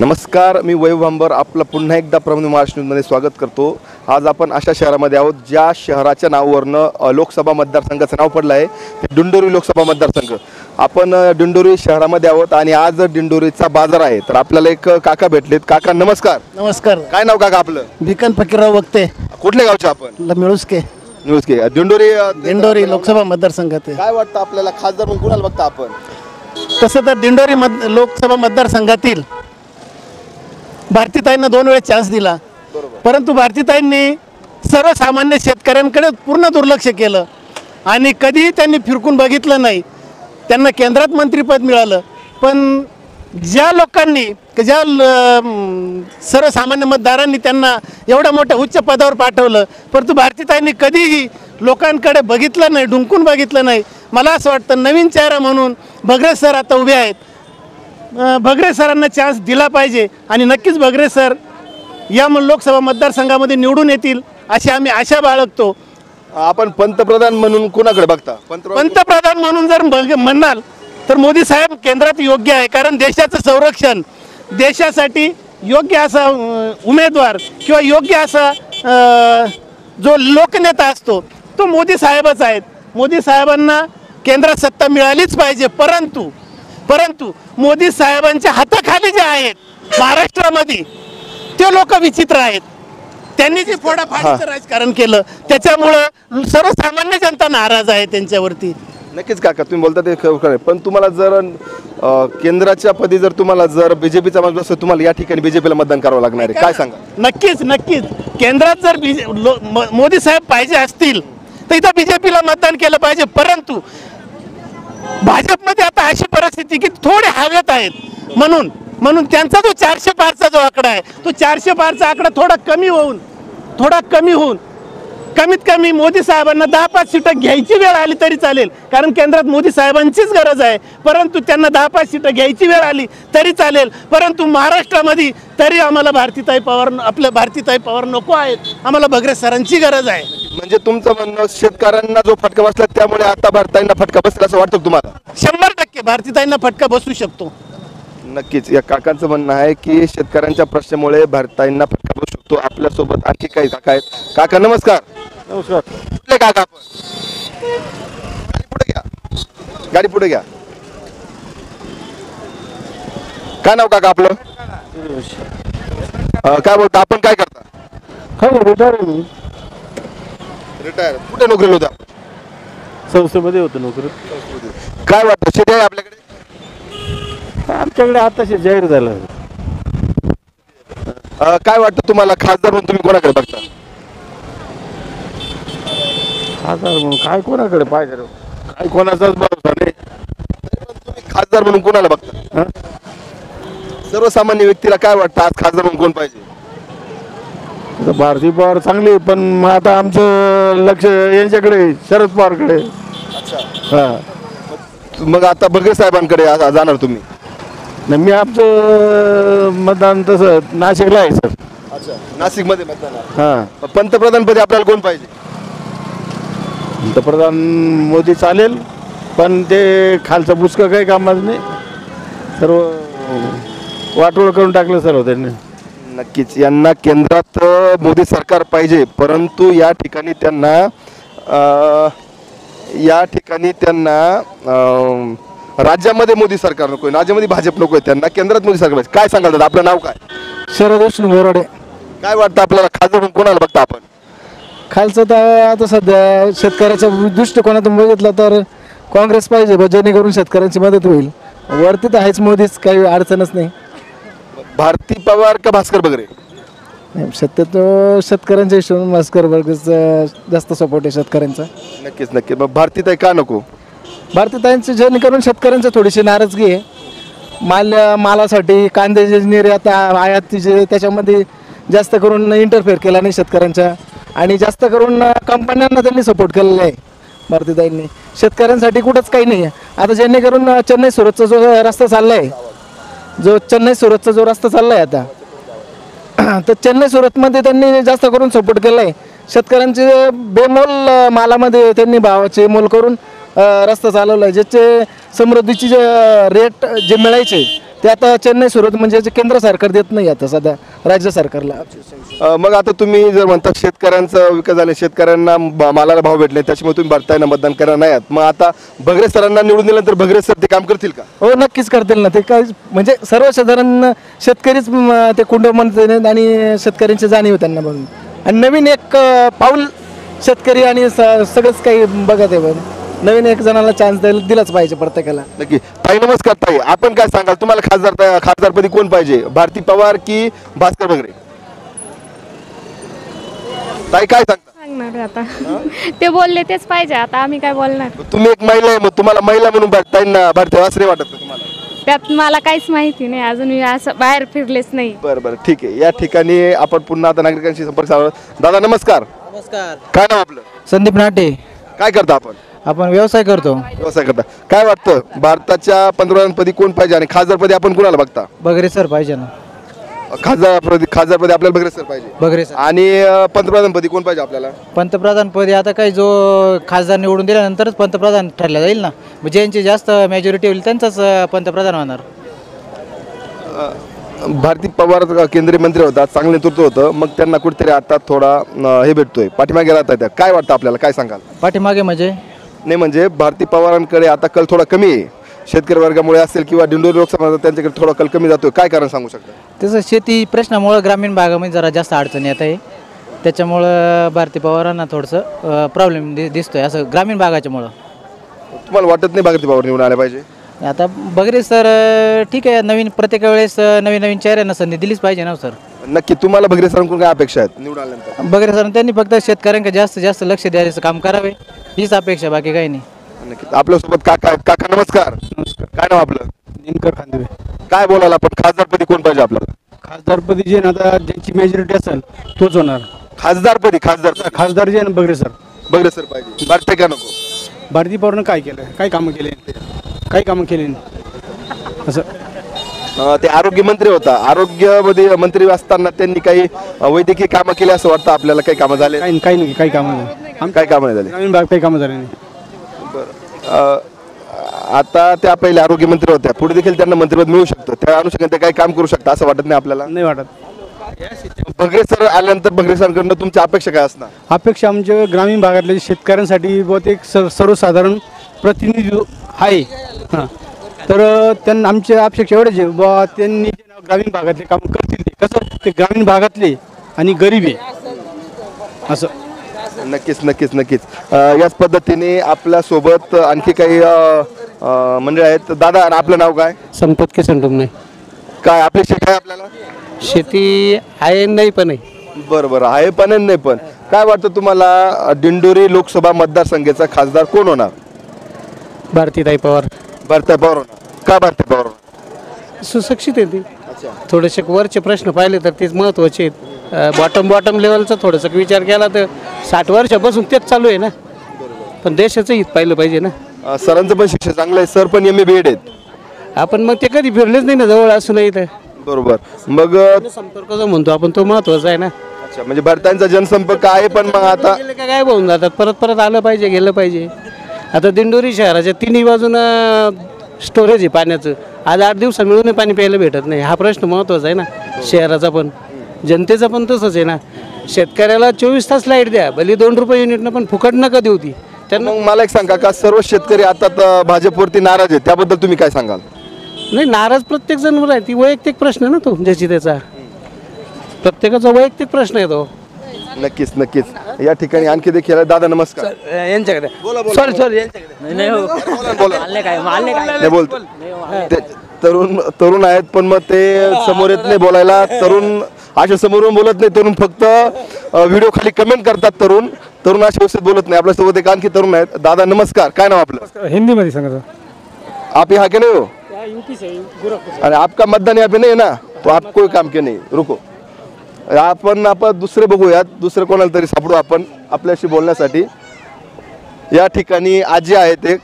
नमस्कार, मी वैभव भांबर आपलं पुन्हा एकदा प्रबंध महाराष्ट्र न्यूजमध्ये स्वागत करतो। आज आपण अशा शहरामध्ये आहोत ज्या शहराच्या नावावरनं लोकसभा मतदारसंघाचं नाव पडलं आहे, ते दिंडोरी लोकसभा मतदारसंघ। आपण दिंडोरी शहरामध्ये आहोत आणि आज दिंडोरीचा बाजार आहे। तर आपल्याला एक काका भेटलेत। काका नमस्कार। नमस्कार। काय नाव काका आपलं? भिकन फकीरराव वक्ते। कुठल्या गावचे आपण? मिळुसके दिंडोरी लोकसभा मतदारसंघात। काय वाटतं आपल्याला खासदार म्हणून कोणाला बघता आपण? तसं तर दिंडोरी लोकसभा मतदारसंघातील भारतीताईंना 2 वेळा चान्स दिला, परंतु भारतीताईंनी सर्वसामान्य शेतकऱ्यांकडे पूर्ण दुर्लक्ष केलं आणि कधीही त्यांनी फिरकून बघितलं नाही। त्यांना केंद्रात मंत्रिपद मिळालं, पण ज्या लोकांनी ज्या सर्वसामान्य मतदारांनी त्यांना एवढ्या मोठ्या उच्च पदावर पाठवलं, परंतु भारतीताईंनी कधीही लोकांकडे बघितलं नाही, ढुंकून बघितलं नाही। मला असं वाटतं नवीन चेहरा म्हणून भगरे सर आता उभे आहेत। भगरे सरांना चान्स दिला पाहिजे आणि नक्कीच भगरे सर या लोकसभा मतदारसंघामध्ये निवडून येतील अशी आम्ही आशा बाळगतो। आपण पंतप्रधान म्हणून कोणाकडे बघता? पंतप्रधान म्हणून जर म्हणाल तर मोदी साहेब केंद्रात योग्य आहे, कारण देशाचं संरक्षण, देशासाठी योग्य असा उमेदवार किंवा योग्य असा जो लोकनेता असतो तो मोदी साहेबच आहेत। मोदी साहेबांना केंद्रात सत्ता मिळालीच पाहिजे, परंतु मोदी साहेबांच्या हाताखाली जे आहेत महाराष्ट्रामध्ये ते लोक विचित्र आहेत। त्यांनी जे फोडाफाडीचं राजकारण केलं त्याच्यामुळं सर्वसामान्य जनता नाराज आहे त्यांच्यावरती। नक्कीच काका, तुम्ही बोलता ते खरं आहे, पण तुम्हाला जर केंद्राच्या पदी जर तुम्हाला जर बीजेपीचा माणूस असेल, तुम्हाला या ठिकाणी बीजेपीला मतदान करावं लागणार आहे, काय सांगा? नक्कीच केंद्रात जर मोदी साहेब पाहिजे असतील तर इथं बीजेपीला मतदान केलं पाहिजे, परंतु भाजपमध्ये आता अशी परिस्थिती की थोडे हवेत आहेत, म्हणून त्यांचा जो 400 पारचा जो आकडा आहे तो 400 पारचा आकडा थोडा कमी होऊन कमीत कमी मोदी साहेबांना 10-5 सीटं घ्यायची वेळ आली तरी चालेल, कारण केंद्रात मोदी साहेबांचीच गरज आहे। परंतु त्यांना 10-5 सीटं घ्यायची वेळ आली तरी चालेल, परंतु महाराष्ट्रामध्ये तरी आम्हाला भारतीताई पवार नको आहेत, आम्हाला भगरे सरांची गरज आहे। म्हणजे तुमचं म्हणणं शेतकऱ्यांना जो फटका बसला त्यामुळे आता भारतीताईंना फटका बसला असं वाटतं तुम्हाला? 100% भारतीताईंना फटका बसू शकतो। नक्कीच या काकांचं म्हणणं आहे की शेतकऱ्यांच्या प्रश्नामुळे भारतीताईंना फटका बसू शकतो। आपल्यासोबत आणखी काही काका आहेत। काका नमस्कार। नमस्कार। कुठले काका आपण? गाडी पुढे घ्या। काय नाव काका आपलं? काय बोलता आपण? काय करता? रिटायर। कुठे नोकरीला होता? संस्थेमध्ये होतो नोकरी। काय वाटतं शेती आहे आपल्याकडे? आमच्याकडे आताशी जाहीर झालं। काय वाटतं तुम्हाला खासदार म्हणून तुम्ही कोणाकडे बघता? खासदार म्हणून काय कोणाकडे पाहिजे? काय कोणाचाच भरोसा नाही। तुम्ही खासदार म्हणून कोणाला बघता? सर्वसामान्य व्यक्तीला काय वाटतं आज खासदार म्हणून कोण पाहिजे? भारती पवार चांगली, पण मग आता आमचं लक्ष यांच्याकडे शरद पवारकडे। मग आता भगरे साहेबांकडे जाणार तुम्ही? नाही, मी आमचं मतदान तसं नाशिकला आहे सर। अच्छा, नाशिक मध्ये मतदान। पंतप्रधान पदी आपल्याला कोण पाहिजे? पंतप्रधान मोदी चालेल, पण ते खालचं बुचकं काही कामाचं नाही, सर्व वाटोळ करून टाकलं सर्व त्यांनी। नक्कीच यांना केंद्रात मोदी सरकार पाहिजे, परंतु या ठिकाणी त्यांना राज्यामध्ये मोदी सरकार नको आहे, राज्यामध्ये भाजप नको आहे, त्यांना केंद्रात मोदी सरकार पाहिजे। काय सांगाल? आपलं नाव काय? शरद बोराडे। काय वाटतं आपल्याला खासदार म्हणून कोणाला बघता आपण? खालचं तर आता सध्या शेतकऱ्याच्या दृष्टिकोनातून बघितलं तर काँग्रेस पाहिजे, जेणेकरून शेतकऱ्यांची मदत होईल। वरती तर आहेच मोदीच, काही अडचणच नाही। भारती पवार का भास्कर बगरे? शक्यतो शेतकऱ्यांच्या हिशोबाने भास्कर बगरेचा जास्त सपोर्ट आहे शेतकऱ्यांचा। नक्कीच। मग भारतीताई का नको? भारतीताईंची जेणेकरून शेतकऱ्यांची थोडीशी नाराजगी आहे। मालासाठी कांद्याची निर्यात आयात जे त्याच्यामध्ये जास्त करून इंटरफेअर केला नाही शेतकऱ्यांच्या, आणि जास्त करून कंपन्यांना त्यांनी सपोर्ट केलेला आहे भारतीताईंनी। शेतकऱ्यांसाठी कुठंच काही नाही आहे। आता जेणेकरून चेन्नई सुरतचा जो रस्ता चालला आहे, आता तर चेन्नई सुरतमध्ये त्यांनी जास्त करून सपोर्ट केला आहे। शेतकऱ्यांचे बेमोल मालामध्ये त्यांनी भावाचे मोल करून रस्ता चालवला आहे, ज्याचे समृद्धीचे जे रेट जे मिळायचे ते आता चेन्नई सुरत म्हणजे जे केंद्र सरकार देत नाही आता सध्या राज्य सरकारला. मग आता तुम्ही जर म्हणता शेतकऱ्यांचा विकास झाले, शेतकऱ्यांना मालाला भाव भेटले, त्याच्यामुळे तुम्ही भरतायना मतदान करणार नाही आहात, मग आता भगरे सरांना निवडून दिल्यानंतर भगरे सर ते काम करतील का? हो नक्कीच करतील ना. ते काय म्हणजे सर्वसाधारण शेतकरीच ते कुंड म्हणते आणि शेतकऱ्यांची जाणीव त्यांना म्हणून, आणि नवीन एक पाऊल शेतकरी आणि सगळंच काही बघत आहे बघ. नवीन एक जणाला चान्स दिलाच पाहिजे प्रत्येकाला. नक्की. ताई नमस्कार. ताई आपण काय सांगाल, तुम्हाला खासदारपदी कोण पाहिजे, भारती पवार की भास्कर भगरे? ताई काय सांगता? सांगणार आता ते बोलले तेच पाहिजे, आता आम्ही काय बोलणार. तुम्ही एक महिला आहे, मग तुम्हाला महिला म्हणून ताईंना भारती असं नाही वाटत का तुम्हाला? त्यात मला काहीच माहिती नाही, अजून मी असं बाहेर फिरलेच नाही. बरं बरं ठीक आहे. या ठिकाणी आपण पुन्हा आता नागरिकांशी संपर्क साधू. दादा नमस्कार. नमस्कार. काय नाव आपलं? संदीप नाटे. काय करता आपण? आपण व्यवसाय करतो. व्यवसाय करता. काय वाटतं भारताच्या पंतप्रधानपदी कोण पाहिजे आणि खासदारपदी आपण कोणाला बघता? बगरे सर पाहिजे ना. खासदारपदी आपल्याला बगरे सर पाहिजे. बगरे सर. आणि पंतप्रधानपदी कोण पाहिजे आपल्याला? पंतप्रधान पदी आता काही जो खासदार निवडून दिल्यानंतरच पंतप्रधान ठरला जाईल ना. ज्यांची जास्त मेजॉरिटी होईल त्यांचाच पंतप्रधान होणार. भारती पवार केंद्रीय मंत्री होता, चांगलं नेतृत्व होतं, मग त्यांना कुठेतरी आता थोडा हे भेटतोय, पाठीमागे राहतात त्या. काय वाटतं आपल्याला, काय सांगाल? पाठीमागे म्हणजे नाही म्हणजे भारती पवारांकडे आता कल थोडा कमी आहे, शेतकरी वर्गामुळे असेल किंवा दिंडोरी लोकसभा त्यांच्याकडे थोडा कल कमी जातोय, काय कारण सांगू शकता? तसं शेती प्रश्नामुळं ग्रामीण भागामध्ये जरा जास्त अडचण येत आहे, त्याच्यामुळं भारती पवारांना थोडंसं प्रॉब्लेम दिसतोय असं ग्रामीण भागाच्यामुळं. तुम्हाला वाटत नाही भारती पवार निवडून आले पाहिजे? आता बगरे सर ठीक आहे, नवीन प्रत्येक वेळेस नवीन नवीन चेहऱ्यांना संधी दिलीच पाहिजे ना सर. नक्की. तुम्हाला बगरे सरांकडून काय अपेक्षा आहेत निवडून आल्यानंतर? बगरे सर त्यांनी फक्त शेतकऱ्यांकडे जास्त जास्त लक्ष द्यायचं काम करावे, हीच अपेक्षा, बाकी काही नाही. नक्की. आपल्यासोबत काका. काका नमस्कार. नमस्कार. काय नाव आपलं? दिनकर खांदवे. काय बोलायला आपण, खासदारपदी कोण पाहिजे आपल्याला? खासदारपदी जे ना आता ज्यांची मेजॉरिटी असेल तोच होणार. खासदार खासदार जे ना बगरे सर. बगरे सर पाहिजे. भारती का नको? भारती पवारनं काय केलं, काय कामं केले, काही कामं केले असं. ते आरोग्य मंत्री होता, आरोग्यमध्ये मंत्री असताना त्यांनी काही वैद्यकीय कामं केली असं वाटतं आपल्याला? काही कामं झाले? काही नाही, काही कामं नाही. काय कामं नाही झाली? ग्रामीण भाग काही कामं झाले नाही. आता त्या पहिले आरोग्य मंत्री होत्या, पुढे देखील त्यांना मंत्रिपद मिळू शकतं, त्या अनुषंगाने ते काही काम करू शकतं असं वाटत नाही आपल्याला? नाही वाटत. बगरे सर आल्यानंतर बगरे सरांकडनं तुमच्या अपेक्षा काय असणार? अपेक्षा आमच्या ग्रामीण भागातल्या शेतकऱ्यांसाठी बहुतेक सर्वसाधारण प्रतिनिधी आहे. हां, तर त्यांना आमच्या अपेक्षा एवढ्याच आहे बुवा, त्यांनी जे ना ग्रामीण भागातले काम करतील, ते कसं ते ग्रामीण भागातले आणि गरीब आहे असं. नक्कीच नक्कीच नक्कीच. याच पद्धतीने आपल्यासोबत आणखी काही मंडळ आहेत. दादा आपलं नाव काय? संपत के संटूम नाही. काय अपेक्षा काय आपल्याला? शेती आहे नाही पण आहे. बरं बरं आहे पण नाही पण. काय वाटतं तुम्हाला दिंडोरी लोकसभा मतदारसंघाचा खासदार कोण होणार? भारतीताई पवार. भारती पवार होणार. का भारती पवार होणार? सुशिक्षित आहे ती. थोडेसे वरचे प्रश्न पाहिले तर तेच महत्त्वाचे आहेत. बॉटम लेवलचा थोडासा विचार केला तर 60 वर्षापासून तेच चालू आहे ना, पण देशाचं हित पाहिलं पाहिजे ना. सरांचं पण शिक्षण चांगलं आहे, सर पण MA BEd आहेत. आपण मग ते कधी फिरलेच नाही ना जवळ असून इथं. बरोबर. मग संपर्क जो म्हणतो आपण तो महत्त्वाचा आहे ना. अच्छा म्हणजे भारतांचा जनसंपर्क आहे, पण मग आता गेले का काय होऊन जातात, परत आलं पाहिजे, गेलं पाहिजे. आता दिंडोरी शहराच्या तिन्ही बाजूनं स्टोरेज आहे पाण्याचं. आज 8 दिवस मिळून पाणी प्यायला भेटत नाही, हा प्रश्न महत्त्वाचा आहे ना शहराचा, पण जनतेचा पण तसंच आहे ना. शेतकऱ्याला 24 तास लाईट द्या, भले 2 रुपये युनिटनं, पण फुकट नका देऊ ती त्यांना. मग मला एक सांगा का सर्व शेतकरी आता भाजपवरती नाराज आहेत, त्याबद्दल तुम्ही काय सांगाल? नाही, नाराज प्रत्येक जण आहे, ती वैयक्तिक प्रश्न ना तो, ज्याची त्याचा प्रत्येकाचा वैयक्तिक प्रश्न आहे तो. नक्कीच नक्कीच. या ठिकाणी आणखी देखील आहे. दादा नमस्कार. यांच्याकडे सॉरी नाही बोलतो ते तरुण आहेत, पण मग ते समोर येत नाही बोलायला. तरुण अशा समोरून बोलत नाही, तरुण फक्त व्हिडिओ खाली कमेंट करतात. तरुण अशा व्यवस्थित बोलत नाही. आपल्यासोबत एक आणखी तरुण आहेत. दादा नमस्कार. काय नाव आपलं? हिंदी मध्ये सांगा. आप यहाँ के नहीं हो? अरे आपका मतदान यहाँ पे नहीं है ना, तो आप कोई काम के नहीं. रुको, आपण दुसरे बघूयात, दुसरे कोणाला तरी सापडू आपण आपल्याशी बोलण्यासाठी. या ठिकाणी आजी आहेत एक.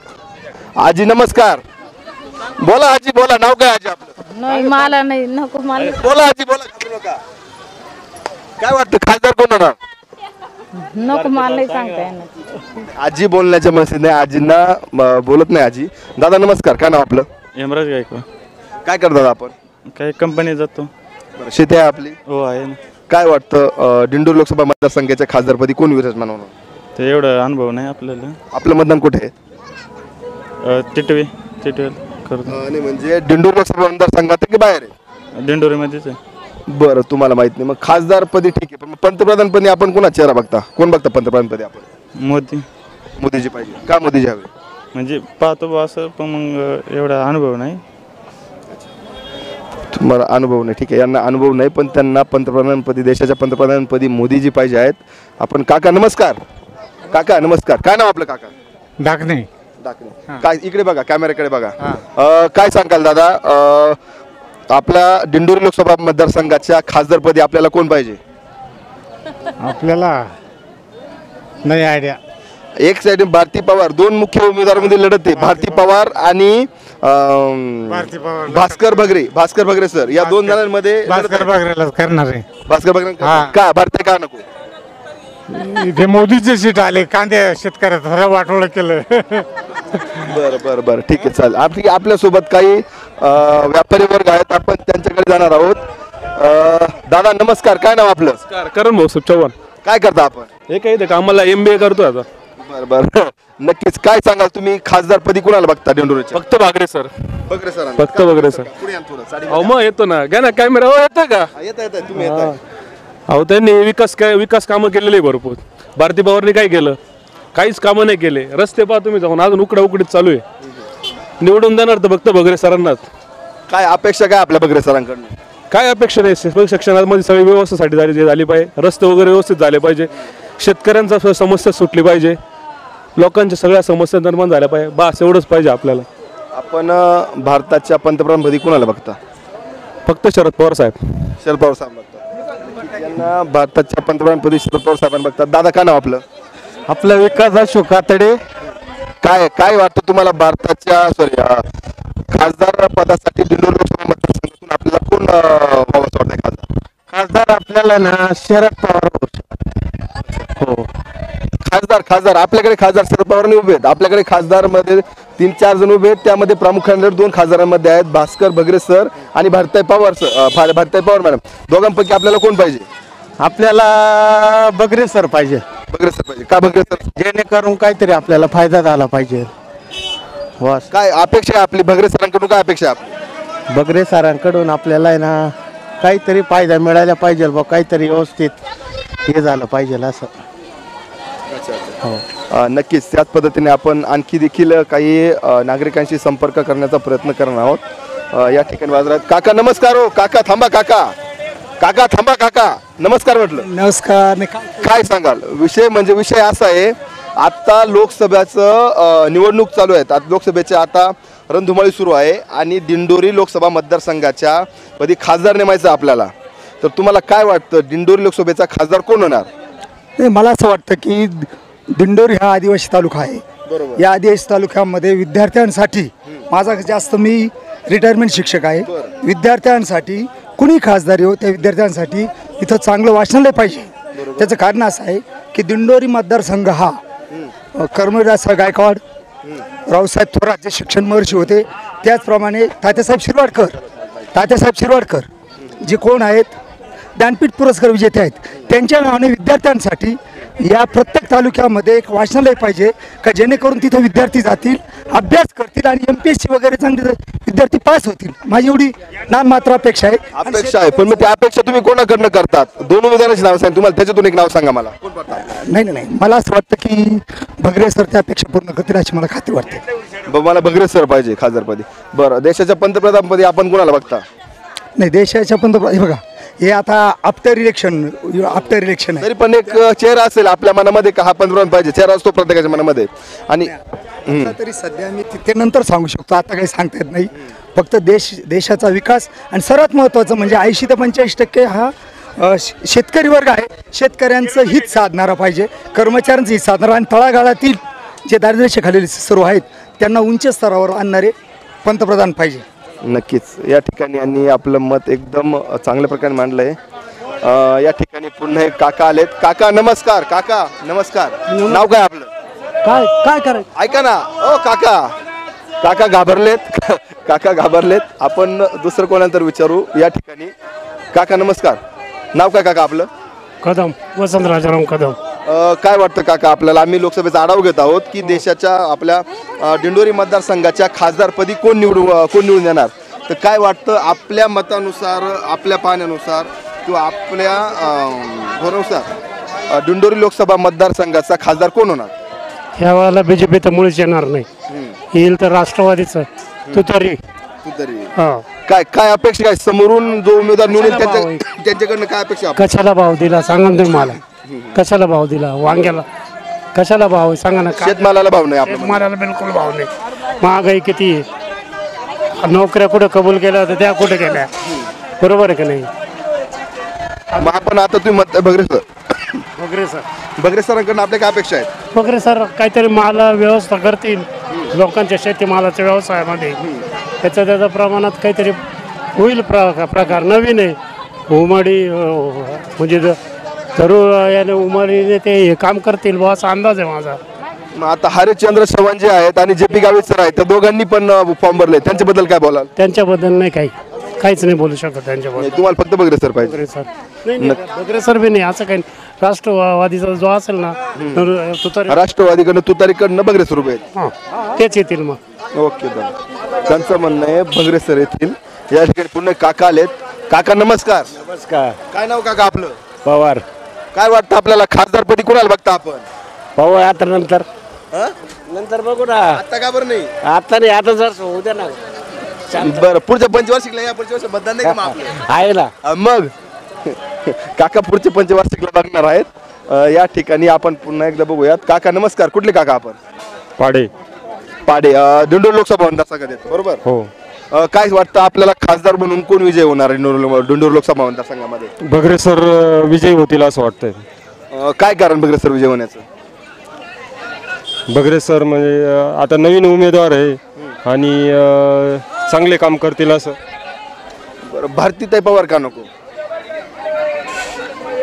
आजी नमस्कार. बोला आजी, बोला. नाव काय आजी आपलं? नाही मला नाही, नको मला. बोला आजी, बोला. घाबरू नका. काय वाटतं खासदार कोण होणार? नको मला नाही सांगता येणार. आजी बोलण्याच्या मशीद नाही, आजींना बोलत नाही आजी. दादा नमस्कार. काय नाव आपलं? यमराज गायकवाड. काय करतात आपण? काही कंपनी जातो. बरं, शेती आहे आपली. हो आहे ना. काय वाटतं दिंडोरी लोकसभा मतदारसंघाच्या खासदारपदी कोण विराजमान होणार? ते एवढं अनुभव नाही आपल्याला. आपलं मतदान कुठे आहे? टिटवे करतो. नाही म्हणजे दिंडोरी लोकसभा मतदारसंघात की बाहेर आहे? दिंडोरीमध्येच आहे. बरं, तुम्हाला माहित नाही. मग खासदारपदी ठीक आहे, पण पंतप्रधानपदी आपण कोणा चेहरा बघता? कोण बघता पंतप्रधानपदी आपण? मोदीजी पाहिजे. का मोदीजी हवे? म्हणजे पाहतो बा असं, पण मग एवढा अनुभव नाही. तुम्हाला अनुभव नाही, ठीक आहे. यांना अनुभव नाही, पण त्यांना पंतप्रधानपदी, देशाच्या पंतप्रधानपदी मोदीजी पाहिजे आहेत. आपण काका नमस्कार. काका नमस्कार. काय नाव आपलं काका? डाकणे. काय इकडे बघा, कॅमेऱ्याकडे बघा. काय सांगाल दादा, आपल्या दिंडोरी लोकसभा मतदारसंघाच्या खासदारपदी आपल्याला कोण पाहिजे? आपल्याला नाही आयडिया. एक साइड भारती पवार, दोन मुख्य उमेदवारांमध्ये लढत आहे. भारती पवार आणि भास्कर भगरे सर, या दोन जणांमध्ये भास्कर बघायलाच करणार आहे. भास्कर भगरे का भारती का नको? इथे मोदीचे सीट आले, कांदे शेतकऱ्यात वाटोळं केलं. बरं ठीक आहे, चालेल. आपल्यासोबत काही व्यापारी वर्ग आहेत, आपण त्यांच्याकडे जाणार आहोत. दादा नमस्कार. काय नाव आपलं? करण भाऊ चव्हाण. काय करता आपण? हे काही कामाला MBA करतो आता. बरं नक्कीच. काय सांगाल तुम्ही खासदारपदी कुणाला बघता दिंडोरीच्या? फक्त बागरे सर. फक्त बागरे सर. अहो मग येतो ना, घ्या ना कॅमेरा. हो येतं का? येतं तुम्ही येताय. अहो त्यांनी विकास कामं केलेले भरपूर. भारती पवारने काय केलं? काहीच कामं नाही केले. रस्ते पहा तुम्ही जाऊन, अजून उकडीत चालू आहे. निवडून देणार तर फक्त भगरे सरांनाच. काय अपेक्षा काय आपल्या भगरे सरांकडून? काय अपेक्षा नाही. शिक्षणामध्ये सगळी व्यवस्थेसाठी झाली पाहिजे. रस्ते वगैरे व्यवस्थित झाले पाहिजे. शेतकऱ्यांचा समस्या सुटली पाहिजे. लोकांच्या सगळ्या समस्या निर्माण झाल्या पाहिजे. बस एवढंच पाहिजे आपल्याला. आपण भारताच्या पंतप्रधानपदी कुणाला बघता? फक्त शरद पवार साहेब. शरद पवार साहेब बघता. यांना भारताच्या पंतप्रधानपदी शरद पवार साहेबांना बघतात. दादा काय नाव आपलं? आपला विकास अशोक कातडे. काय वाटतं तुम्हाला भारताच्या खासदार पदासाठी दिंडोरी लोकसभा मतदारसंघातून आपल्याला कोण व्हावंसं वाटतंय खासदार? खासदार आपल्याला ना शरद पवार. हो, खासदार आपल्याकडे खासदार शरद पवार उभे आहेत. आपल्याकडे खासदार मध्ये 3-4 जण उभे आहेत. त्यामध्ये प्रामुख्याने 2 खासदारांमध्ये आहेत भास्कर भगरे सर आणि भारती पवार मॅडम. दोघांपैकी आपल्याला कोण पाहिजे? आपल्याला बगरे सर पाहिजे. का बगरे सर? जेणेकरून काहीतरी आपल्याला फायदा झाला पाहिजे. काय अपेक्षा आहे आपली बगरे सरांकडून? काय अपेक्षा आहे? बगरे सरांकडून आपल्याला आहे ना काहीतरी फायदा मिळायला पाहिजे बा, काहीतरी व्यवस्थित हे झालं पाहिजे असं. नक्कीच त्याच पद्धतीने आपण आणखी देखील काही नागरिकांशी संपर्क करण्याचा प्रयत्न करणार आहोत. या ठिकाणी बाजारात. काका नमस्कार. हो काका थांबा. काका नमस्कार म्हटलं. नमस्कार. काय सांगाल? विषय असा आहे, आता लोकसभेचं निवडणूक चालू आहेत. आता लोकसभेचे आता रणधुमाळी सुरू आहे आणि दिंडोरी लोकसभा मतदारसंघाच्या कधी खासदार नेमायचं आपल्याला, तर तुम्हाला काय वाटतं दिंडोरी लोकसभेचा खासदार कोण होणार? मला असं वाटतं की दिंडोरी हा आदिवासी तालुका आहे. या आदिवासी तालुक्यामध्ये विद्यार्थ्यांसाठी मी रिटायरमेंट शिक्षक आहे. विद्यार्थ्यांसाठी कुणी खासदार येऊ, त्या विद्यार्थ्यांसाठी इथं चांगलं वाचनालय पाहिजे. त्याचं कारण असं आहे की दिंडोरी मतदारसंघ हा कर्मवीर गायकवाड, रावसाहेब थोरात जे शिक्षण महर्षी होते, त्याचप्रमाणे तात्यासाहेब शिरवाडकर जे कोण आहेत ज्ञानपीठ पुरस्कार विजेते आहेत, त्यांच्या नावाने विद्यार्थ्यांसाठी या प्रत्येक तालुक्यामध्ये एक वाचनालय पाहिजे का जेणेकरून तिथे विद्यार्थी जातील, अभ्यास करतील आणि MPSC वगैरे चांगले विद्यार्थी पास होतील. माझी एवढी नाममात्र अपेक्षा आहे. पण मग त्या अपेक्षा तुम्ही कोणाकडनं करतात? 2 उमेदवारांची नाव सांगा. तुम्हाला त्याच्यातून एक नाव सांगा मला. नाही, मला असं वाटतं की भगरे सर त्या अपेक्षा पूर्ण करतील अशी मला खात्री वाटते. मला भगरे सर पाहिजे खासदारपदी. बरं, देशाच्या पंतप्रधानपदी आपण कोणाला बघता? नाही, देशाच्या पंतप्रधान बघा, हे आता आफ्टर इलेक्शन आहे. तरी पण एक चेहरा असेल आपल्या मनामध्ये का हा पंतप्रधान पाहिजे? चेहरा असतो प्रत्येकाच्या मनामध्ये. आणि तरी सध्या मी ते नंतर सांगू शकतो, आता काही सांगता येत नाही. फक्त देशाचा विकास आणि सर्वात महत्त्वाचं म्हणजे 80 ते 85% हा शेतकरी वर्ग आहे. शेतकऱ्यांचं हित साधणारा पाहिजे, कर्मचाऱ्यांचं हित साधणारा आणि तळागाळातील जे दारिद्र्यरेषेखालील सर्व आहेत त्यांना उंच स्तरावर आणणारे पंतप्रधान पाहिजे. नक्कीच या ठिकाणी यांनी आपलं मत एकदम चांगल्या प्रकारे मांडलं आहे. या ठिकाणी पुन्हा एक काका आलेत. काका नमस्कार. नाव काय आपलं? काय करायचं? ऐका ना. ओ काका घाबरलेत. काका घाबरलेत. आपण दुसरं कोणाला तर विचारू या ठिकाणी. काका नमस्कार. नाव काय काका आपलं? कदम, वसंत राजाराम कदम. काय वाटतं काका आपल्याला? आम्ही लोकसभेचा आढावा घेत आहोत की देशाच्या आपल्या दिंडोरी मतदारसंघाच्या खासदारपदी कोण निवडून येणार. तर काय वाटतं आपल्या मतानुसार, आपल्या पाहण्यानुसार किंवा आपल्या भरोनुसार दिंडोरी लोकसभा मतदारसंघाचा खासदार कोण होणार? ह्या वेळेला बीजेपी तर मुळीच येणार नाही. येईल तर राष्ट्रवादीचं तुतारी. काय काय अपेक्षा काय समोरून जो उमेदवार निवडेल त्यांच्याकडनं काय अपेक्षा? कशाला भाव दिला सांगा ना मला. कशाला भाव दिला? वांग्याला कशाला भाव सांगा ना. शेतमालाला भाव नाही. शेतमालाला बिलकुल भाव नाही. महागाई किती आहे. नोकऱ्या कुठे कबूल केल्या होत्या त्या कुठे गेल्या? बरोबर आहे का नाही? मग आपण आता तुम्ही बगरे सर बगरे सरांकडून आपल्या काय अपेक्षा आहेत? बगरे सर काहीतरी माल व्यवस्था करतील लोकांच्या शेतीमालाच्या व्यवसायामध्ये. त्याच्या प्रमाणात काहीतरी होईल प्रकार नवीन आहे. उमाडी म्हणजे जरूर याने उमाडीने ते हे काम करतील बुवा असा अंदाज आहे माझा. मग आता हरिश्चंद्र चव्हाण जे आहेत आणि JP गावित सर आहेत त्या दोघांनी पण फॉर्म भरले. त्यांच्याबद्दल काय बोलाल? त्यांच्याबद्दल नाही काहीच नाही बोलू शकत त्यांच्याबद्दल. तुम्हाला फक्त बगरे सर पाहिजे? बगरे सर बी नाही असं काही. राष्ट्रवादीचा जो असेल ना तुतारी, राष्ट्रवादीकडनं तुतारीकडनं बगरे सर उभे आहेत. तेच येतील मग. ओके त्यांचं म्हणणं आहे बगरे सर येतील. या ठिकाणी पुन्हा काका आलेत. काका नमस्कार. नमस्कार. काय नाव काका आपलं? पवार. काय वाटतं आपल्याला खासदारपदी कोणाला बघता आपण? पाहू आता नंतर बघू ना. आता का बरं नाही? आता नाही, आता जर उद्या ना. बरं पुढच्या पंचवार्षिकला या पुढच्या वर्षी मतदान नाही का आपलं? आहे ना. मग काका पुढच्या पंचवार्षिकला बघणार आहेत. या ठिकाणी आपण पुन्हा एकदा बघूयात. काका नमस्कार. कुठले काका आपण? पाडे. दिंडोरी लोकसभा मतदारसंघात येतो बरोबर? हो. काय वाटतं आपल्याला खासदार म्हणून कोण विजय होणार आहे दिंडोरी लोकसभा मतदारसंघामध्ये? बगरे सर विजयी होतील असं वाटतंय. काय कारण बगरे सर विजय होण्याचं? बगरे सर म्हणजे आता नवीन उमेदवार आहे आणि चांगले काम करतील असं. बरं भारतीताई पवार का नको?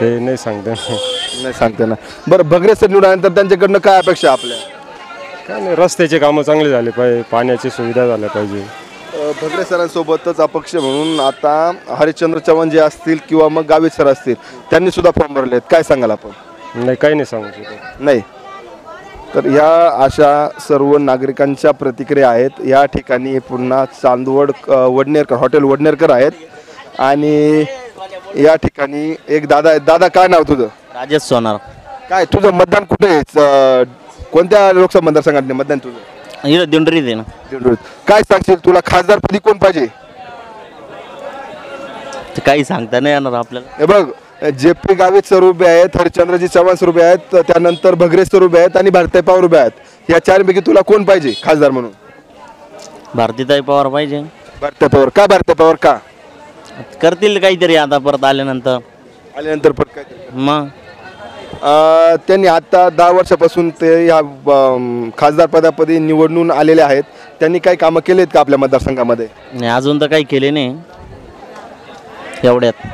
ते नाही सांगते ना. बरं बगरे सर निवडल्यानंतर त्यांच्याकडनं काय अपेक्षा आपल्या? काय नाही, रस्त्याचे कामं चांगले झाले पाहिजे, पाण्याची सुविधा झाल्या पाहिजे. बगरे सरांसोबतच अपक्ष म्हणून आता हरिश्चंद्र चव्हाण जे असतील किंवा मग गावित सर असतील त्यांनी सुद्धा फॉर्म भरलेत. काय सांगाल आपण? नाही, काही नाही सांगू शकत. नाही. तर ह्या अशा सर्व नागरिकांच्या प्रतिक्रिया आहेत. या ठिकाणी पुन्हा चांदवड वडनेरकर हॉटेल वडनेरकर आहेत आणि या ठिकाणी एक दादा आहेत. दादा काय नाव तुझं? राजेश सोनार. काय तुझं मतदान कुठे आहे? कोणत्या लोकसभा मतदारसंघात मतदान तुझं? दिंडोरीत आहे ना. दिंडोरीत. काय सांगशील तुला खासदारपदी कोण पाहिजे? काही सांगता नाही येणार आपल्याला. हे बघ JP गावित सर उभे आहेत, हरिश्चंद्रजी चव्हाण सर उभे आहेत, त्यानंतर बगरे सर उभे आहेत आणि भारतीताई पवार उभे आहेत. या चारपैकी तुला कोण पाहिजे खासदार म्हणून? भारतीताई पवार पाहिजे. भारतीताई पवार का? भारतीताई पवार का? करतील काहीतरी आता परत आल्यानंतर परत काहीतरी. मग त्यांनी आता 10 वर्षापासून ते या खासदार पदापदी निवडून आलेले आहेत. त्यांनी काही कामं केलेत का आपल्या मतदारसंघामध्ये? नाही, अजून तर काही केले नाही एवढ्यात.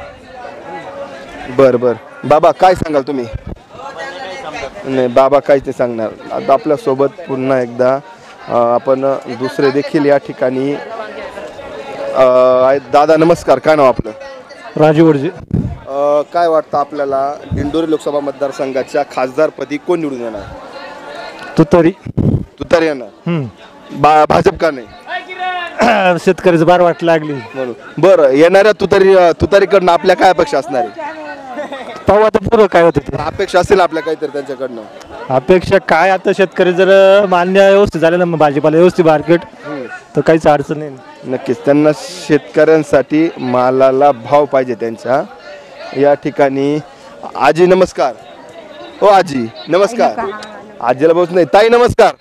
बर बाबा काय सांगाल तुम्ही? नाही बाबा काहीच नाही सांगणार. आता आपल्यासोबत पुन्हा एकदा आपण दुसरे देखील या ठिकाणी आहेत. दादा नमस्कार. काय नाव आपलं? राजू वडजे. काय वाटतं आपल्याला दिंडोरी लोकसभा मतदारसंघाच्या खासदारपदी कोण निवडून येणार? तुतारी येणार. भाजप का नाही? शेतकऱ्याचं बार वाट लागली म्हणून. बरं येणाऱ्या तुतारीकडनं आपल्या काय अपेक्षा असणार आहे? पाहू आता पुरं काय होतं ते. अपेक्षा असेल आपल्या काहीतरी त्यांच्याकडनं? अपेक्षा काय, आता शेतकरी जर मान्य व्यवस्थित झाले ना, भाजीपाला व्यवस्थित मार्केट तर काहीच अडचण नाही. नक्कीच त्यांना शेतकऱ्यांसाठी मालाला भाव पाहिजे त्यांच्या. या ठिकाणी आजी नमस्कार. हो आजी नमस्कार. आजीला बोलत नाही. ताई नमस्कार.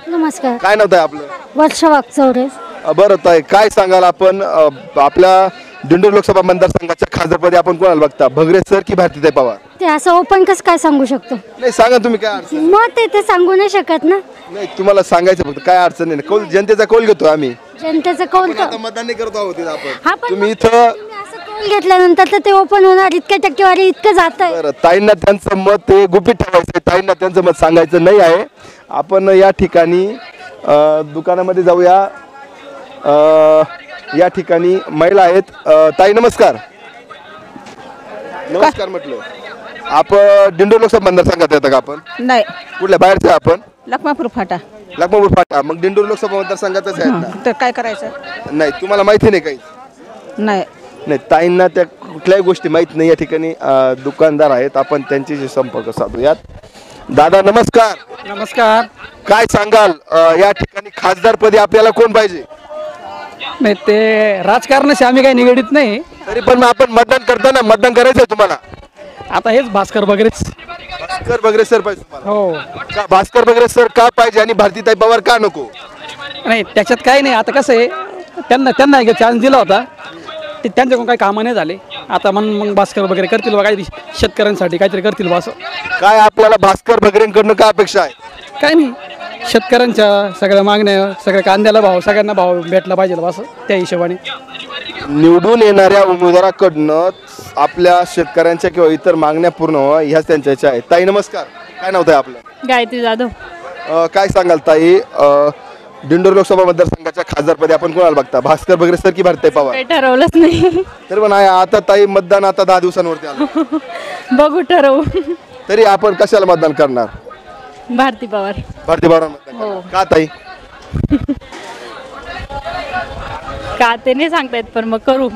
नमस्कार. काय नाव ताई आपलं? वर्षा वागचौरे. बरं ताई काय सांगाल आपण आपल्या दिंडोरी लोकसभा मतदारसंघाच्या खासदारपदी आपण कोणाला बघता? बगरे सर की भारतीताई पवार? ते असं ओपन कसं काय सांगू शकतो? नाही सांगा तुम्ही. काय अडचण? मग ते सांगू नाही शकत ना. नाही तुम्हाला सांगायचं फक्त. काय अडचण नाही. कौल जनतेचा कौल घेतो आम्ही. जनतेचा कौल मतदान नाही करतो आहोत आपण. आपण तुम्ही इथं असं कौल घेतल्यानंतर तर ते ओपन होणार. इतक्या टक्केवारी इतकं जात आहे. बरं ताईंना त्यांचं मत ते गुपित ठेवायचं. ताईंना त्यांचं मत सांगायचं नाही आहे. आपण या ठिकाणी दुकानामध्ये जाऊया. या ठिकाणी महिला आहेत. ताई नमस्कार. नमस्कार म्हटलं. आपण दिंडोरी लोकसभा मतदारसंघात येतं का आपण? नाही. कुठल्या बाहेरचं आपण? लखमापूर फाटा. लखमापूर फाटा. मग दिंडोरी लोकसभा मतदारसंघातच आहेत ना? तर काय करायचं? नाही तुम्हाला माहिती नाही काही? नाही. नाही ताईंना त्या कुठल्याही गोष्टी माहीत नाही. या ठिकाणी दुकानदार आहेत, आपण त्यांच्याशी संपर्क साधूयात. दादा नमस्कार. नमस्कार. काय सांगाल या ठिकाणी खासदारपदी आपल्याला कोण पाहिजे? नाही ते राजकारणाशी आम्ही काही निगडीत नाही. तरी पण आपण मतदान करताना मतदान करायचंय तुम्हाला? आता हेच भास्कर वगैरेच. भास्कर वगैरे सर पाहिजे तुम्हाला? हो. का भास्कर वगैरे सर का पाहिजे आणि भारतीताई पवार का नको? नाही त्याच्यात काही नाही. आता कसं आहे, त्यांना एक चान्स दिला होता, ते त्यांच्याकडून काही कामं नाही झाले. आता मग भास्कर वगैरे करतील बा, काहीतरी शेतकऱ्यांसाठी काहीतरी करतील बा. असं काय आपल्याला भास्कर वगैरेंकडनं काय अपेक्षा आहे? काय नाही, शेतकऱ्यांच्या सगळ्या मागण्या, सगळ्या कांद्याला भाव, सगळ्यांना भाव भेटला पाहिजे बा, असं त्या हिशोबाने. निवडून येणाऱ्या उमेदवाराकडनं आपल्या शेतकऱ्यांच्या किंवा इतर मागण्या पूर्ण व्हाव्या ह्याच त्यांच्या इच्छा आहे. ताई नमस्कार. काय नाव आहे आपलं? गायत्री जाधव. काय सांगाल ताई, दिंडोरी लोकसभा मतदारसंघाच्या खासदारपदी आपण कोणाला बघता? भास्कर वगैरे सर की भारतीताई पवार? काही ठरवलंच नाही. तर पण आता ताई मतदान आता 10 दिवसांवरती आलं. बघू ठरवू. तरी आपण कशाला मतदान करणार? भारती पवार. भारती पवार मतदान करणार. का ताई? का ते नाही सांगता येत, पण मग करू.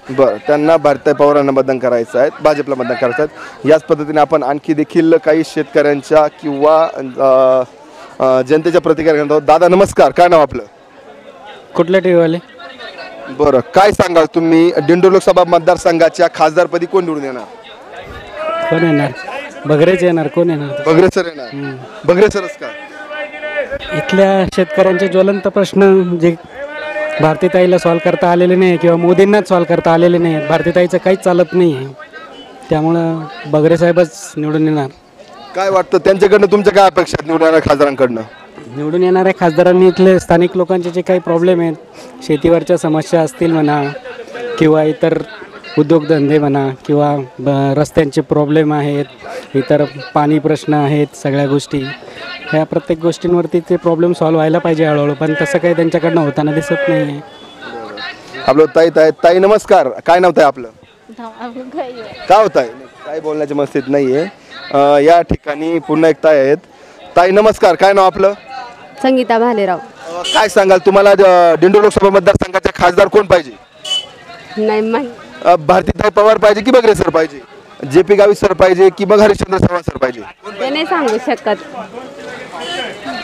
बरं, त्यांना भारतीताई पवारांना मतदान करायचं आहे, भाजपला मतदान करायचं आहे. याच पद्धतीने आपण आणखी देखील काही शेतकऱ्यांच्या किंवा जनतेच्या प्रतिक्रिया घेतो. दादा नमस्कार. काय नाव आपलं? कुठल्या टी व्हीवाले? बरं, काय सांगाल तुम्ही दिंडोरी लोकसभा मतदारसंघाच्या खासदारपदी कोण निवडून येणार? कोण येणार? बगरेच येणार. कोण येणार? बगरे सर येणार. बगरे सरच का? इथल्या शेतकऱ्यांचे ज्वलंत प्रश्न जे भारतीताईला सॉल्व करता आलेले नाही किंवा मोदींनाच सॉल्व करता आलेले नाही. भारतीताईचं काहीच चालत नाही आहे, त्यामुळं बगरे साहेबच निवडून येणार. काय वाटतं त्यांच्याकडनं तुमच्या काय अपेक्षा आहेत निवडणाऱ्या खासदारांकडनं? निवडून येणाऱ्या खासदारांनी इथले स्थानिक लोकांचे जे काही प्रॉब्लेम आहेत, शेतीवरच्या समस्या असतील म्हणा किंवा इतर उद्योगधंदे म्हणा किंवा रस्त्यांचे प्रॉब्लेम आहेत, इतर पाणी प्रश्न आहेत, सगळ्या गोष्टी ह्या प्रत्येक गोष्टींवरती ते प्रॉब्लेम सॉल्व्ह व्हायला पाहिजे हळूहळू, पण तसं काही त्यांच्याकडनं होताना दिसत नाही आहे. आपलं ताई नमस्कार. काय नाव आहे आपलं? काय होत आहे? काय बोलण्याची मस्तीत नाही आहे. या ठिकाणी पुन्हा एक ताई आहेत. ताई नमस्कार. काय नाव आपलं? संगीता भालेराव. काय सांगाल तुम्हाला दिंडोरी लोकसभा मतदारसंघाचे खासदार कोण पाहिजे? नाही माहिती. भारतीताई पवार पाहिजे की बगरे सर पाहिजे? JP गावित सर पाहिजे की मग हरिश्चंद्र चव्हाण सर पाहिजे? ते नाही सांगू शकत.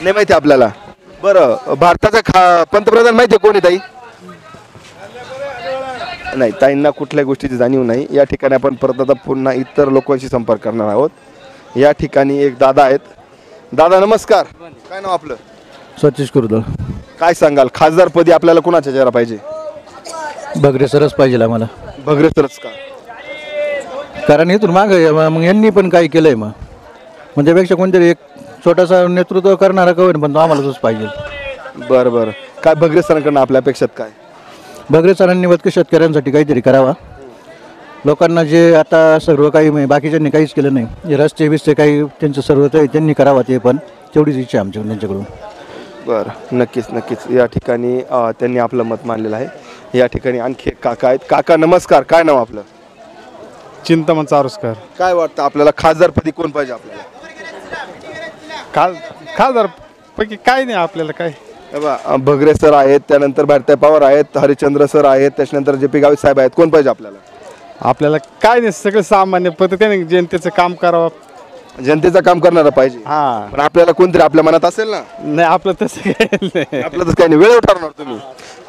नाही माहिती आपल्याला. बरं, भारताचा पंतप्रधान माहिती आहे कोण आहे ताई? नाही, ताईंना कुठल्या गोष्टीची जाणीव नाही. या ठिकाणी आपण परत आता पुन्हा इतर लोकांशी संपर्क करणार आहोत. या ठिकाणी एक दादा आहेत. दादा नमस्कार. काय नाव आपलं? सतीश कुर्दळ. काय सांगाल खासदारपदी आपल्याला कोणाचा चेहरा पाहिजे? बगरे सरच पाहिजे आम्हाला. बगरे सरच का? कारण इथून मागे मग यांनी पण काय केलंय, मग म्हणजे पेक्षा कोणतरी एक छोटासा नेतृत्व करणारा कवर, पण तो आम्हाला तोच पाहिजे. बरं बरं. काय बगरे सरांकडनं आपल्या अपेक्षात काय? बगरे सरांनी वतके शेतकऱ्यांसाठी काहीतरी करावा. लोकांना जे आता सर्व काही बाकीच्यांनी काहीच केलं नाही, जे रस्ते बिस्ते काही त्यांचं सर्व त्यांनी करावा, ते पण तेवढीच इच्छा आहे आमच्या त्यांच्याकडून. बरं, नक्कीच नक्कीच. या ठिकाणी त्यांनी आपलं मत मांडलेलं आहे. या ठिकाणी आणखी एक काका आहेत. काका नमस्कार. काय नाव आपलं? चिंतामण चारुसकर. काय वाटतं आपल्याला खासदारपदी कोण पाहिजे आपल्याला? खासदार पैकी काय नाही आपल्याला. काय बगरे सर आहेत, त्यानंतर भारतीताई पवार आहेत, हरिश्चंद्र सर आहेत, त्याच्यानंतर JP गावित साहेब आहेत. कोण पाहिजे आपल्याला? आपल्याला काय नाही, सगळं सामान्य पद्धतीने जनतेचं काम करावं. जनतेचं काम करणारा पाहिजे. हा, पण आपल्याला कोणतरी आपल्या मनात असेल ना? नाही, आपलं तसं काय नाही. आपलं तसं काही नाही. वेळेवर ठरवणार तुम्ही?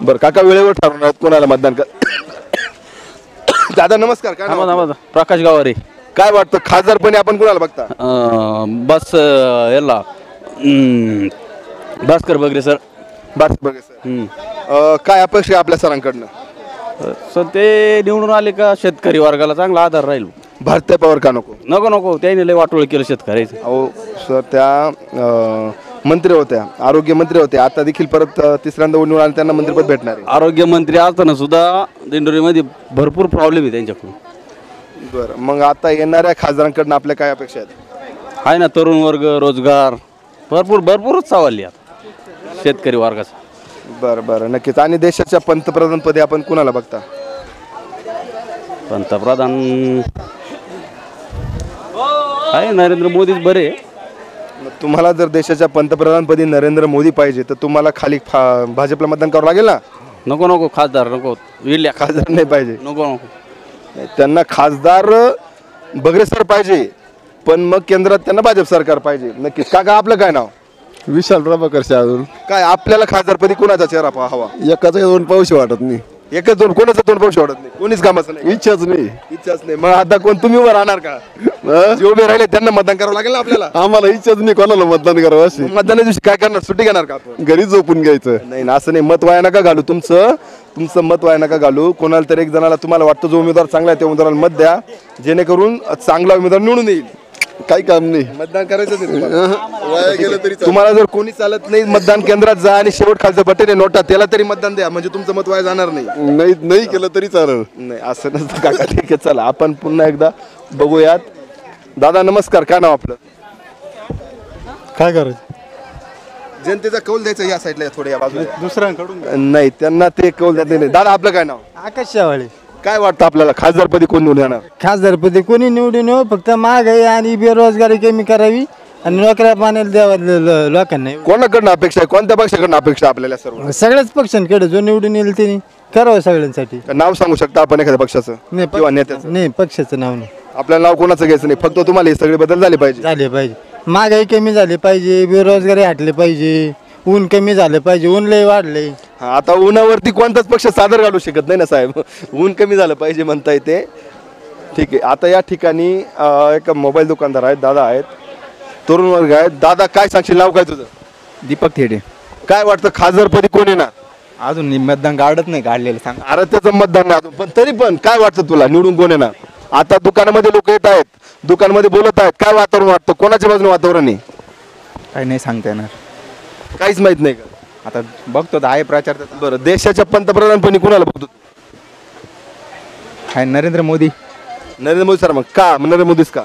बरं काका, वेळेवर ठरवणार कोणाला मतदान कर? दादा नमस्कार. काय नाव? प्रकाश गावारे. काय वाटतं खासदारपणे आपण कोणाला बघता? बस याला भास्कर बगरे सर. भास्कर बगरे सर. काय अपेक्षा आपल्या सरांकडनं? सर ते निवडून आले का शेतकरी वर्गाला चांगला आधार राहील. भारतीताई पवार का नको? नको नको, त्याने लय वाटोळ केलं शेतकऱ्याचं. अहो सर, त्या मंत्री होत्या, आरोग्य मंत्री होत्या, आता देखील परत तिसऱ्यांदा निवडून आले, त्यांना मंत्रिपद भेटणार आहे. आरोग्य मंत्री असताना सुद्धा दिंडोरीमध्ये भरपूर प्रॉब्लेम आहे त्यांच्याकडून. बरं, मग आता येणाऱ्या खासदारांकडनं आपल्या काय अपेक्षा आहेत? आहे ना, तरुण वर्ग, रोजगार, भरपूरच सवाल आहे आता शेतकरी वर्गाचा. बरं बरं, नक्कीच. आणि देशाच्या पंतप्रधानपदी आपण कुणाला बघता? पंतप्रधान आहे नरेंद्र मोदीच बरे. तुम्हाला जर देशाच्या पंतप्रधानपदी नरेंद्र मोदी पाहिजे तर तुम्हाला खाली भाजपला मतदान करावं लागेल ना? नको नको, खासदार नको, विल्या खासदार नाही पाहिजे. नको नको, त्यांना खासदार बगरे सर पाहिजे, पण मग केंद्रात त्यांना भाजप सरकार पाहिजे. नक्कीच. काका आपलं काय नाव? विशाल प्रभाकर शाहूर. काय आपल्याला खासदारपदी कोणाचा चेहरा हवा? एकाच दोन पाऊशी वाटत नाही. एकच दोन, कोणाचं दोन पाऊशी वाटत नाही? कोणीच कामाचं नाही, इच्छाच नाही. इच्छाच नाही. मग आता कोण तुम्ही उभं राहणार का? जे उभे राहिले त्यांना मतदान करावं लागेल ना आपल्याला. आम्हाला इच्छाच नाही कोणाला मतदान करावं अशी. मतदाना दिवशी काय करणार? सुट्टी घेणार का आपण? घरी झोपून घ्यायचं. नाही ना, असं नाही. मत वाया नका घालू. तुमचं मत वाया नका घालू. कोणाला तरी एक जणाला तुम्हाला वाटतं जो उमेदवार चांगला आहे त्या उमेदवाराला मत द्या, जेणेकरून चांगला उमेदवार निवडून येईल. काही काम नाही, मतदान करायचं वाया गेलं तरी. तुम्हाला जर कोणी चालत नाही, मतदान केंद्रात जा आणि शेवट खालचं बटन आहे नोटा, त्याला तरी मतदान द्या, म्हणजे तुमचं मत वाया जाणार नाही. नाही केलं तरी चालेल. नाही असं नसतं काका. ठीक आहे, चला आपण पुन्हा एकदा बघूयात. दादा नमस्कार, काय नाव आपलं? काय करायचं? जनतेचा कौल द्यायचा या साईडला, थोड्या या बाजूला. दुसऱ्यांकडून नाही, त्यांना ते कौल द्यायचं नाही. दादा आपलं काय नाव? आकाश शेवाळे. काय वाटतं आपल्याला खासदारपदी कोण निवडून येणार? खासदारपदी कोणी निवडून येऊ, फक्त महागाई आणि बेरोजगारी कमी करावी आणि नोकऱ्या पाण्याला द्यावा लोकांना. कोणाकडनं अपेक्षा आहे? कोणत्या पक्षाकडनं अपेक्षा आपल्याला? सर्व सगळ्याच पक्षांकडे जो निवडून येईल त्यांनी करावं सगळ्यांसाठी. नाव सांगू शकता आपण एखाद्या पक्षाचं किंवा नेत्याचं? नाही, पक्षाचं नाव नाही. आपल्याला नाव कोणाचं घ्यायचं नाही, फक्त तुम्हाला हे सगळे बदल झाले पाहिजे. महागाई कमी झाली पाहिजे, बेरोजगारी हटली पाहिजे, ऊन कमी झालं पाहिजे. ऊन लय वाढले. आता उन्हावरती कोणताच पक्ष सादर घालू शकत नाही ना साहेब. ऊन कमी झालं पाहिजे म्हणता येते. ठीक आहे. आता या ठिकाणी एक मोबाईल दुकानदार आहेत, दादा आहेत, तरुण वर्ग आहेत. दादा काय सांगशील? नाव काय तुझं? दीपक थेडे. काय वाटतं खासदारपदी कोण येणार? अजून मतदान काढत नाही, काढलेलं सांग. अरे त्याचं मतदान नाही अजून, पण तरी पण काय वाटतं तुला निवडून कोण येणार? आता दुकानामध्ये लोक येत आहेत, दुकानामध्ये बोलत आहेत, काय वातावरण वाटतं? कोणाच्या बाजूने वातावरण आहे? काही नाही सांगता येणार, काहीच माहित नाही का? आता बघतो आहे प्रचार. बरं, देशाच्या पंतप्रधानपदी कुणाला बघतो? आहे नरेंद्र मोदी. नरेंद्र मोदी सर. मग का नरेंद्र मोदीच का?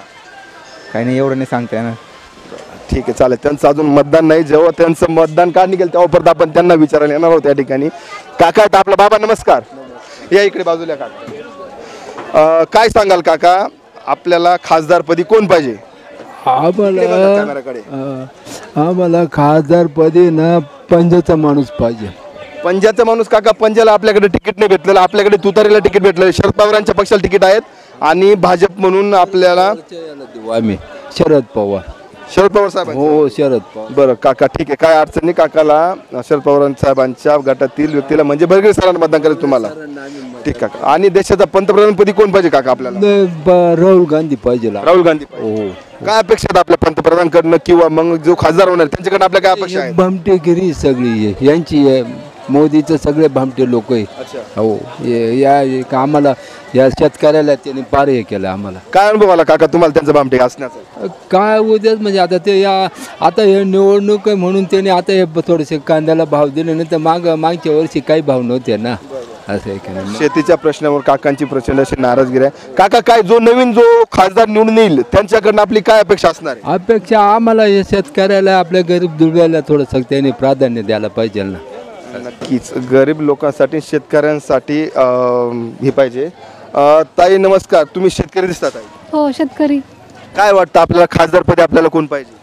काही नाही, एवढं नाही सांगता येणार. ठीक आहे, चालेल. त्यांचं अजून मतदान नाही. जेव्हा त्यांचं मतदान काढ निघेल तेव्हा परत आपण त्यांना विचारायला येणार आहोत या ठिकाणी. काका आहेत आपला. बाबा नमस्कार, या इकडे बाजूला. काका काय सांगाल काका, आपल्याला खासदारपदी कोण पाहिजे? आम्हाला खासदारपदी ना पंजाचा माणूस पाहिजे. पंजाचा माणूस काका? पंजाला आपल्याकडे तिकीट नाही भेटलेलं, आपल्याकडे तुतारीला तिकीट भेटलेलं. शरद पवारांच्या पक्षाला तिकीट आहेत आणि भाजप म्हणून आपल्याला आम्ही शरद पवार. शरद पवार साहेब? हो, शरद पवार. बरं काका, ठीक आहे. काय अडचण नाही. काकाला शरद पवार साहेबांच्या गटातील व्यक्तीला म्हणजे बर्गे सरांना मतदान करायचं तुम्हाला? ठीक काका. आणि देशाचा पंतप्रधानपदी कोण पाहिजे काका आपल्याला? राहुल गांधी पाहिजे. राहुल गांधी पाहिजे. काय अपेक्षा आहेत आपल्या पंतप्रधानकडनं किंवा मग जो खासदार होणार त्यांच्याकडनं आपल्या काय अपेक्षा आहे? भामटेगिरी सगळी यांची, मोदीचं सगळे भामटे लोक आहे. हो, या आम्हाला या शेतकऱ्याला त्यांनी पार हे केलं. आम्हाला काय अनुभव आला काका तुम्हाला त्यांचं भामटे असण्याचा? काय उद्याच म्हणजे आता ते आता हे निवडणूक आहे म्हणून त्यांनी आता हे थोडेसे कांद्याला भाव दिले, नाही तर मागच्या वर्षी काही भाव नव्हते ना. असं आहे की नाही? शेतीच्या प्रश्नावर काकांची प्रचंड अशी नाराजगी आहे. काका काय जो नवीन जो खासदार निवडून येईल त्यांच्याकडनं आपली काय अपेक्षा असणार आहे? अपेक्षा आम्हाला हे शेतकऱ्याला, आपल्या गरीब दुर्बळाला थोडंसं त्यांनी प्राधान्य द्यायला पाहिजे ना. नक्कीच, गरीब लोकांसाठी, शेतकऱ्यांसाठी हे पाहिजे. ताई नमस्कार, तुम्ही शेतकरी दिसतात आहे? हो, शेतकरी. काय वाटतं आपल्याला खासदारपदी आपल्याला कोण पाहिजे?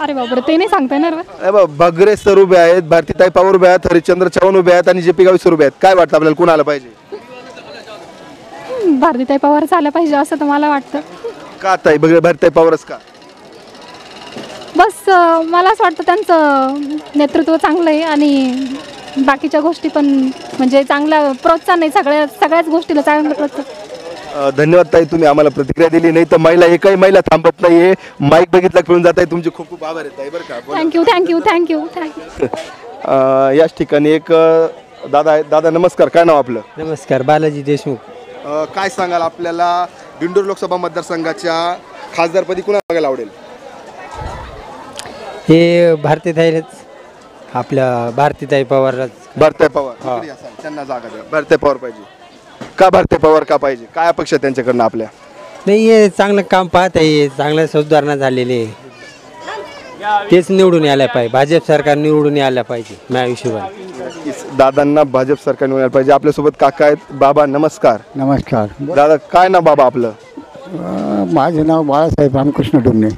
अरे बापरे, ते नाही सांगता येणार. बगरे सर उभे आहेत, भारतीताई पवार उभे आहेत, हरिश्चंद्र चव्हाण उभे आहेत आणि JP गावी सर उभे आहेत. काय वाटतं आपल्याला कोण आलं पाहिजे? भारतीताई पवारच आलं पाहिजे असं तर मला वाटतं. का ताई भारतीताई पवारच का? बस मला असं वाटतं त्यांचं नेतृत्व चांगलं आहे आणि बाकीच्या गोष्टी पण म्हणजे चांगला प्रोत्साहन आहे, सगळ्याच गोष्टीला चांगलं प्रोत्साहन. धन्यवाद ताई, तुम्ही आम्हाला प्रतिक्रिया दिली. नाही तर महिला एकही महिला थांबत नाहीये, माईक बघितला खेळून जात आहे. तुमचे खूप खूप आभार आहेत ताई. बरं का, थँक्यू थँक्यू थँक्यू थँक्यू. याच ठिकाणी एक दादा आहेत. दादा नमस्कार, काय नाव आपलं? नमस्कार, बालाजी देशमुख. काय सांगाल आपल्याला दिंडोरी लोकसभा मतदारसंघाच्या खासदारपदी कुणाला बघायला आवडेल? हे भारतीताईच, आपल्या भारतीताई पवारच. भारतीताई पवार त्यांना जागा द्या. भारतीताई पवार पाहिजे का? भारतीताई पवार का पाहिजे? काय अपेक्षा त्यांच्याकडनं आपल्या? नाही, हे चांगलं काम पाहत आहे, चांगलं सुधारणा झालेली आहे. तेच निवडून यायला पाहिजे. भाजप सरकार निवडून यायला पाहिजे माझ्या हिशोबाने. दादांना भाजप सरकार निवडायला पाहिजे. आपल्यासोबत काका आहेत. बाबा नमस्कार. नमस्कार. दादा काय ना बाबा आपलं? माझे नाव बाळासाहेब रामकृष्ण डोंगरे.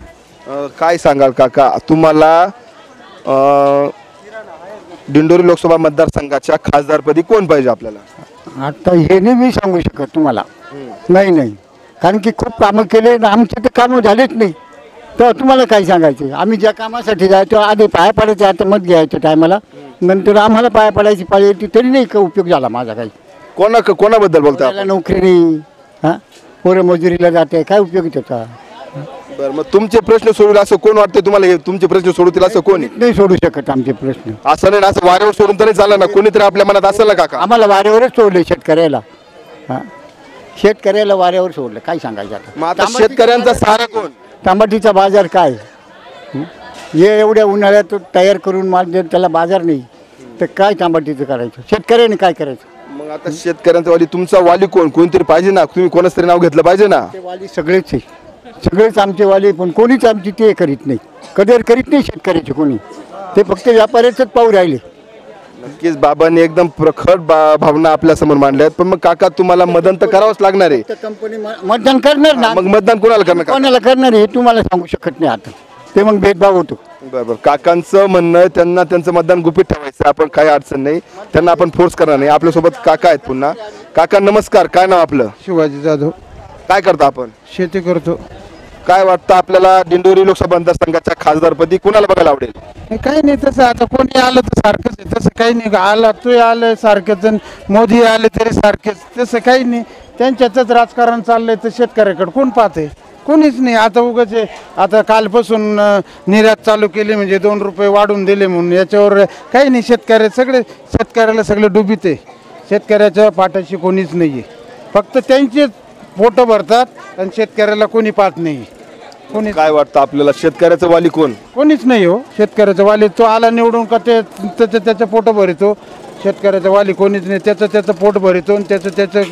काय सांगाल काका तुम्हाला दिंडोरी लोकसभा मतदारसंघाच्या खासदारपदी कोण पाहिजे आपल्याला? आता हे नाही मी सांगू शकत तुम्हाला. नाही कारण की खूप कामं केले ना, आमचे तर कामं झालेच नाही. तर तुम्हाला काय सांगायचे? आम्ही ज्या कामासाठी जायचो आधी पाया पडायचं, आता मत घ्यायचं टायमाला, नंतर आम्हाला पाया पडायची पाळी येते तरी नाही का उपयोग झाला माझा काही. कोणाबद्दल बोलता? नोकरी नाही, हां पोरं मजुरीला जाते, काय उपयोग त्याचा? बरं, मग तुमचे प्रश्न सोडवले असं कोण वाटतं तुम्हाला? हे तुमचे प्रश्न सोडवतील असं कोणी नाही सोडू शकत आमचे प्रश्न. असं नाही, असं वाऱ्यावर सोडून तरी चाललं ना, कोणीतरी आपल्या मनात असेल ना काका. आम्हाला वाऱ्यावरच सोडले शेतकऱ्याला. हां शेतकऱ्याला वाऱ्यावर सोडलं, काय सांगायचं आता? मग आता शेतकऱ्यांचा सहारा कोण? टमाटीचा बाजार काय? हे एवढ्या उन्हाळ्यात तयार करून माल देत त्याला बाजार नाही, तर काय टमाटीचं करायचं? शेतकऱ्याने काय करायचं? मग आता शेतकऱ्यांचा वाली तुमचा वाली कोण? कोणतरी पाहिजे ना, तुम्ही कोणाच तरी नाव घेतलं पाहिजे ना. ते वाली सगळेच आहे, सगळेच आमचे वाली, पण कोणीच आमची ते करीत नाही, कदर करीत नाही शेतकऱ्याचे कोणी. ते फक्त व्यापाऱ्याचंच पाहू राहिले. नक्कीच बाबांनी एकदम प्रखर भावना आपल्या समोर मांडल्या आहेत. पण मग काका तुम्हाला मतदान तर करावंच लागणार आहे. कंपनी मतदान करणार ना. मग मतदान कोणाला करणार? कोणाला करणार हे तुम्हाला सांगू शकत नाही आता, ते मग भेदभाव होतो. बरोबर, काकांचं म्हणणं आहे त्यांना त्यांचं मतदान गुपित ठेवायचं, आपण काही अडचण नाही, त्यांना आपण फोर्स करणार नाही. आपल्यासोबत काका आहेत पुन्हा. काका नमस्कार. काय नाव आपलं? शिवाजी जाधव. काय करता आपण? शेती करतो. काय वाटतं आपल्याला दिंडोरी लोकसभा मतदारसंघाच्या खासदारपदी कुणाला बघायला आवडेल? काही नाही तसं, आता कोणी आलं तर सारखंच आहे, तसं काही नाही. आला तू आलं सारखंच, मोदी आले तरी सारखेच, तसं काही नाही. त्यांच्यातच राजकारण चाललंय, तर शेतकऱ्याकडे कोण पाहते? कोणीच नाही. आता उगाच आता कालपासून निर्यात चालू केली म्हणजे 2 रुपये वाढून दिले म्हणून याच्यावर काही नाही. शेतकऱ्याला सगळे डुबीत आहे. शेतकऱ्याच्या पाठाशी कोणीच नाही आहे, फक्त त्यांचेच पोटं भरतात आणि शेतकऱ्याला कोणी पाहत नाही. कोणी काय वाटतं आपल्याला शेतकऱ्याचं वाली कोण? कोणीच नाही हो शेतकऱ्याचा वाली. तो आला निवडून का ते त्याचं पोट भरितो. शेतकऱ्याचा वाली कोणीच नाही. त्याचं पोट भरितो आणि त्याचं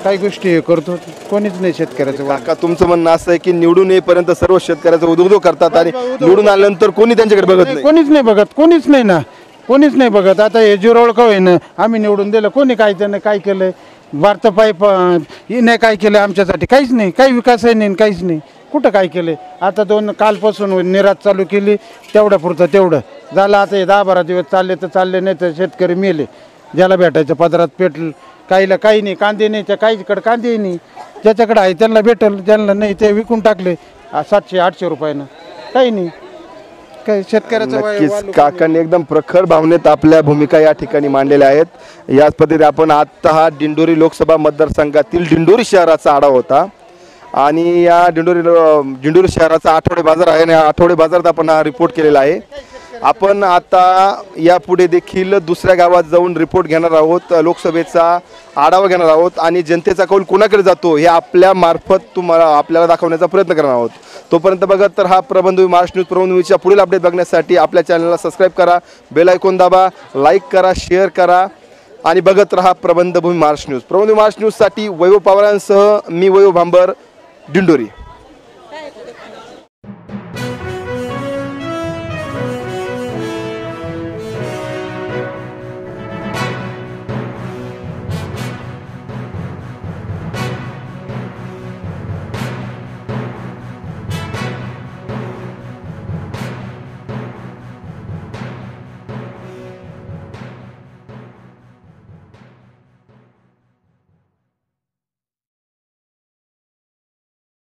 काही गोष्टी हे करतो. कोणीच नाही शेतकऱ्याचं वाली. काका तुमचं म्हणणं असं आहे की निवडून येईपर्यंत सर्व शेतकऱ्याचा उद्योग करतात आणि निवडून आल्यानंतर कोणी त्यांच्याकडे बघत नाही. कोणीच नाही बघत, कोणीच नाही ना, कोणीच नाही बघत. आता हे जिरोळ का होईना, आम्ही निवडून दिलं, कोणी काय त्यानं काय केलंय? वार्ता पाईप नाही काय केलं आमच्यासाठी? काहीच नाही. काही विकासही नाही, काहीच नाही. कुठं काय केलं? आता कालपासून निर्यात चालू केली, तेवढ्या पुरतं तेवढं झालं. आता हे 10-12 दिवस चालले तर चालले, नाही तर शेतकरी मेले. ज्याला भेटायचं पदरात पेटलं, काहीला काही नाही. कांदे नाही, त्या काहीकडे कांदेही नाही. ज्याच्याकडे आहे त्यांना भेटल, ज्यांना नाही ते विकून टाकले 700-800 रुपयानं. काही नाही, काही शेतकऱ्याचं. नक्कीच काकांनी एकदम प्रखर भावनेत आपल्या भूमिका या ठिकाणी मांडलेल्या आहेत. याच पद्धतीने आपण आता हा दिंडोरी लोकसभा मतदारसंघातील दिंडोरी शहराचा आढावा होता आणि या दिंडोरी शहराचा आठवडे बाजार आहे आणि आठवडे बाजारात आपण हा रिपोर्ट केलेला आहे. आपण आता यापुढे देखील दुसऱ्या गावात जाऊन रिपोर्ट घेणार आहोत, लोकसभेचा आढावा घेणार आहोत आणि जनतेचा कौल कोणाकडे जातो हे आपल्या मार्फत आपल्याला दाखवण्याचा प्रयत्न करणार आहोत. तोपर्यंत बघत तर हा प्रबंधभूमी महाराष्ट्र न्यूज. प्रबंधभूमीच्या पुढील अपडेट बघण्यासाठी आपल्या चॅनलला सबस्क्राईब करा, बेल आयकॉन दाबा, लाईक करा, शेअर करा आणि बघत रहा प्रबंधभूमी महाराष्ट्र न्यूज. प्रबंधभूमी महाराष्ट्र न्यूजसाठी वैभव पवारांसह मी वैभव भांबर, दिंडोरी.